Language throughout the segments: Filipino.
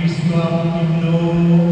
Cristo,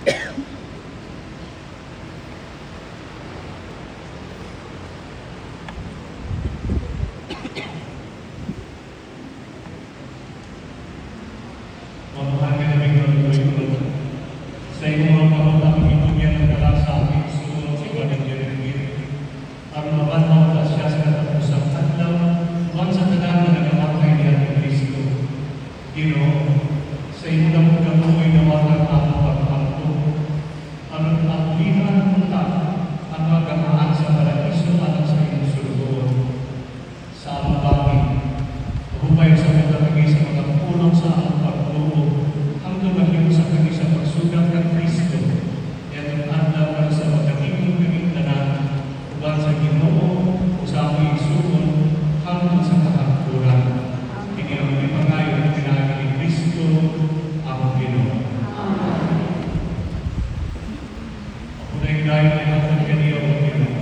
Mamahal ka namin tuloy-tuloy. Sa iyong mga kapatang itugyan ng dala sa amin, sumunod si Padre Jeremy. Ang mabantaw na siya sa katapusang adlaw, buwan sa tanan na nagamatay niya ng Kristo. Ginoo, sa iyong damog kamuoy na walang ang pagpapto, ang apulihan punta, ang magamaan sa paraiso at sa iyong sulugon. Sa amang bagay, hubay sa mga sa mga pulong sa amang pagtuo, hanggang mahimo sa kami sa pagsugat ng Kristo. Yan ang adlaw para sa magkakimong kaming tanan, uban sa Ginoo, o sa aming isugon, hanggang sa kahapturan. Kini ang may pangayon na pinagawa ni Kristo, ang Ginoo. Ako na yung dahil na ang kaniyo ang Ginoo.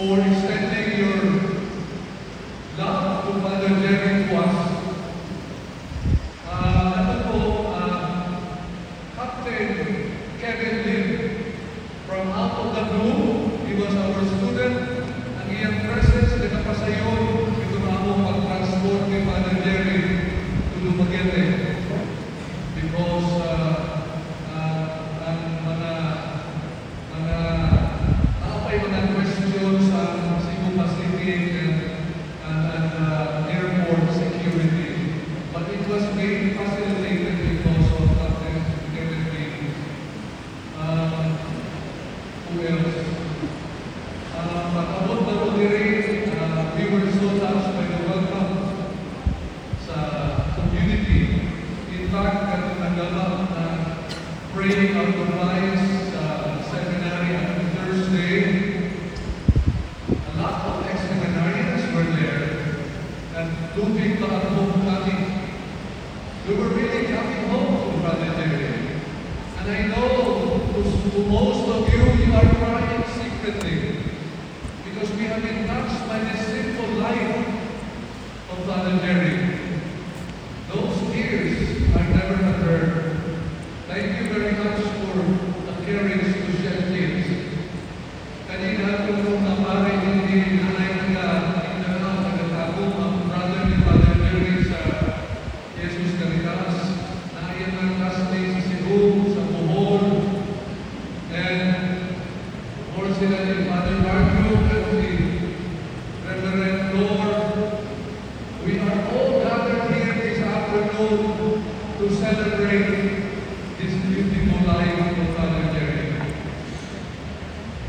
For extending your love to Father Jerry to us. Captain Kevin Lim, from out of the blue, he was our student. Ang iyang presence, nagkapasayon, ito na ako pag-transport ni Father Jerry to Dumaguete. Because ang mga questions sa Cebu Pacific and airport security. But it was being facilitated because of Captain Kevin Lim. Who else? Pagkabot na Roderick, we were so touched by the welcome sa community. In fact, nagalap na praying of the rise seminary on Thursday. And more sila ni Father Marco and si Reverend Lord. We are all gathered here this afternoon to celebrate this beautiful life of Father Jerry.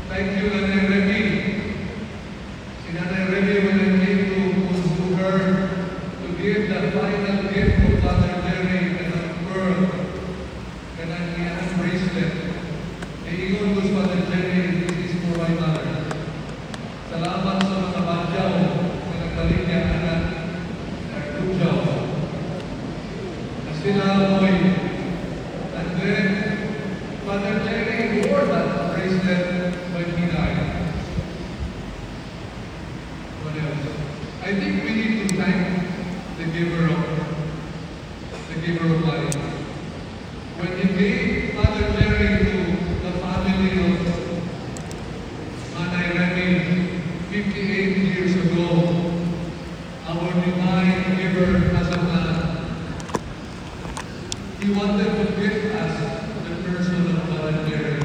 Thank you, Nanay Remy. Si Nanay Remy, when I came to her to give the final gift of Father Jerry and a pearl and a bracelet, iingon ko sa Father Jerry, this is for my mother. Salamat sa mga badyaw na nagbalik niya anak Artujaw. Sila mo'y and then Father Jerry wore that bracelet when he died. What else? I think we need to thank the giver of life. When he gave Father Jerry to the family of Nanay Remy 58 years ago, our divine giver as a man, he wanted to gift us the person of Father Jerry.